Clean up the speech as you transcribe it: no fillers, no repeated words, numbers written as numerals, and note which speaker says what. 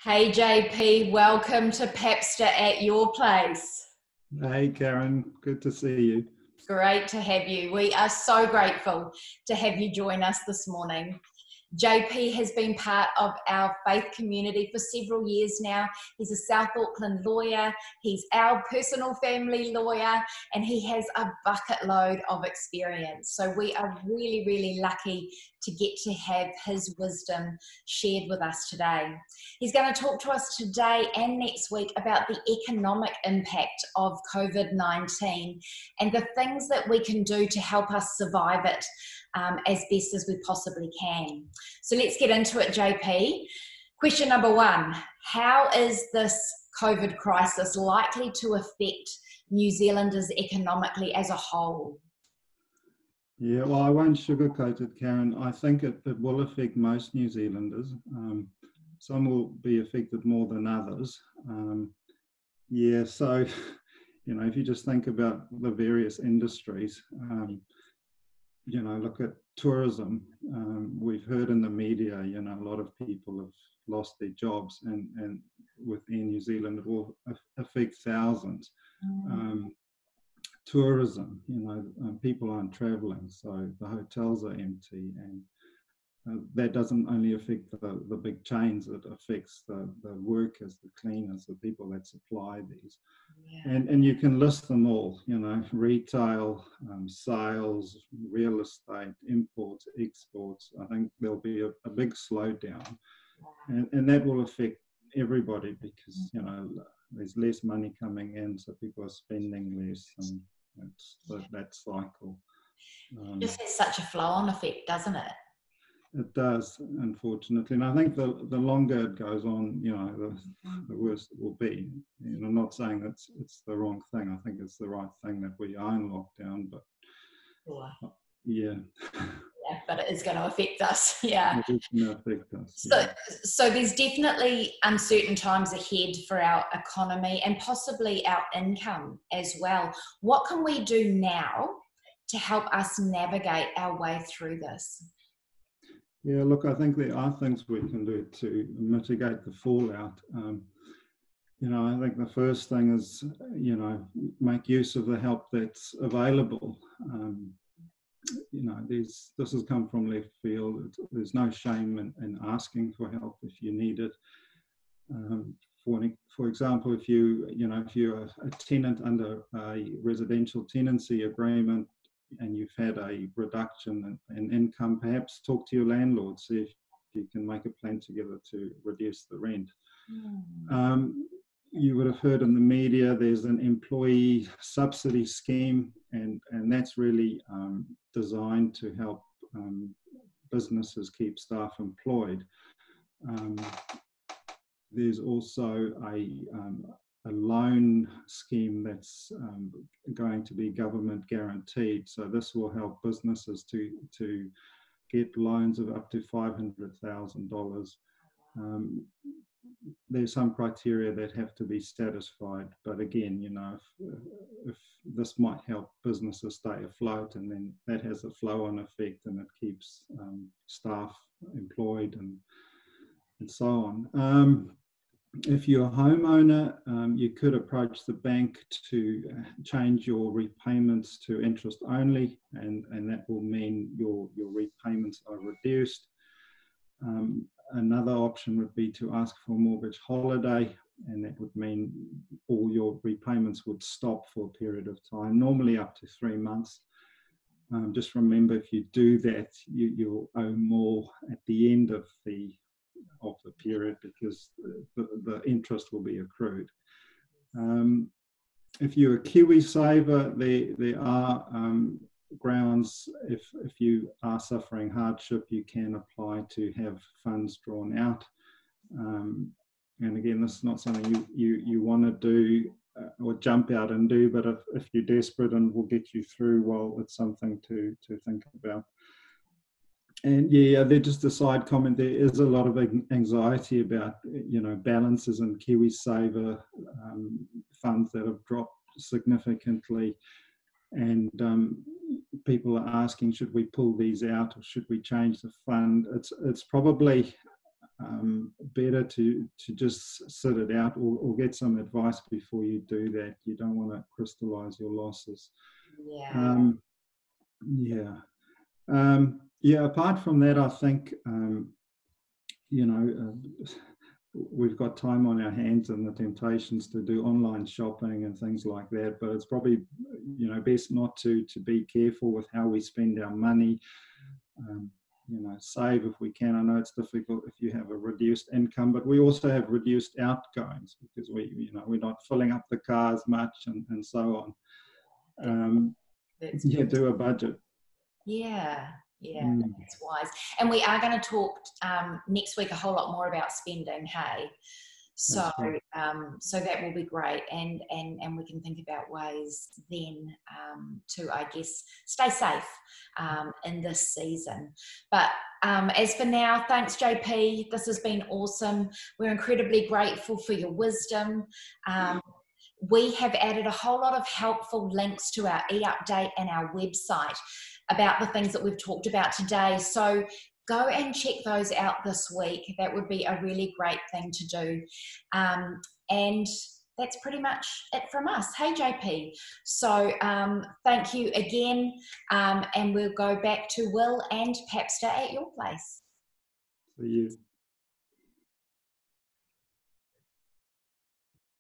Speaker 1: Hey JP, welcome to Papster at your place.
Speaker 2: Hey Karen, good to see you.
Speaker 1: Great to have you. We are so grateful to have you join us this morning. JP has been part of our faith community for several years now. He's a South Auckland lawyer. He's our personal family lawyer, and he has a bucket load of experience. So we are really, really lucky to get to have his wisdom shared with us today. He's going to talk to us today and next week about the economic impact of COVID-19 and the things that we can do to help us survive it as best as we possibly can. So let's get into it, JP. Question number one, how is this COVID crisis likely to affect New Zealanders economically as a whole?
Speaker 2: Yeah, well, I won't sugarcoat it, Karen. I think it will affect most New Zealanders. Some will be affected more than others. So, if you just think about the various industries, look at tourism. We've heard in the media, a lot of people have lost their jobs, and within New Zealand, it will affect thousands. Tourism, people aren't traveling, so the hotels are empty, and that doesn't only affect the big chains, it affects the workers, the cleaners, the people that supply these. Yeah. And you can list them all, retail, sales, real estate, imports, exports. I think there'll be a big slowdown, and that will affect everybody because, there's less money coming in, so people are spending less, and it's that cycle.
Speaker 1: It just has such a flow-on effect, doesn't it?
Speaker 2: It does, unfortunately, and I think the longer it goes on, the worse it will be. I'm not saying it's the wrong thing. I think it's the right thing that we are in lockdown, but yeah.
Speaker 1: Yeah, but it is going to affect us. Yeah.
Speaker 2: It is going to affect us.
Speaker 1: So there's definitely uncertain times ahead for our economy and possibly our income as well. What can we do now to help us navigate our way through this?
Speaker 2: Yeah, look, I think there are things we can do to mitigate the fallout. I think the first thing is, make use of the help that's available. This has come from left field. There's no shame in asking for help if you need it. For example, if you're a tenant under a residential tenancy agreement, and you've had a reduction in income, perhaps talk to your landlord, see if you can make a plan together to reduce the rent. You would have heard in the media there's an employee subsidy scheme, and that's really designed to help businesses keep staff employed. There's also a loan scheme that's going to be government guaranteed. So this will help businesses to get loans of up to $500,000. There's some criteria that have to be satisfied, but again, if this might help businesses stay afloat, and then that has a flow-on effect, and it keeps staff employed and so on. If you're a homeowner, you could approach the bank to change your repayments to interest only, and that will mean your repayments are reduced. Another option would be to ask for a mortgage holiday, and that would mean all your repayments would stop for a period of time, normally up to 3 months. Just remember, if you do that, you'll owe more at the end of the period because the interest will be accrued. If you're a Kiwi saver, there are grounds. If you are suffering hardship, you can apply to have funds drawn out. And again, this is not something you want to do or jump out and do, but if you're desperate and will get you through, well, it's something to think about. And yeah, they're just a side comment. There is a lot of anxiety about, balances in KiwiSaver funds that have dropped significantly. And people are asking, should we pull these out or should we change the fund? It's probably better to just sit it out, or get some advice before you do that. You don't want to crystallize your losses.
Speaker 1: Yeah.
Speaker 2: Yeah. Yeah, apart from that, I think, we've got time on our hands and the temptations to do online shopping and things like that, but it's probably, best not to be careful with how we spend our money. Save if we can. I know it's difficult if you have a reduced income, but we also have reduced outgoings because we're not filling up the car as much and so on. Do a budget.
Speaker 1: Yeah, that's wise. And we are going to talk next week a whole lot more about spending, hey? So so that will be great, and we can think about ways then to, I guess, stay safe in this season. But as for now, thanks JP, this has been awesome. We're incredibly grateful for your wisdom. We have added a whole lot of helpful links to our e-update and our website about the things that we've talked about today. So go and check those out this week. That would be a really great thing to do. And that's pretty much it from us. Hey, JP. So thank you again. And we'll go back to Will and Papster at your place.
Speaker 2: See you.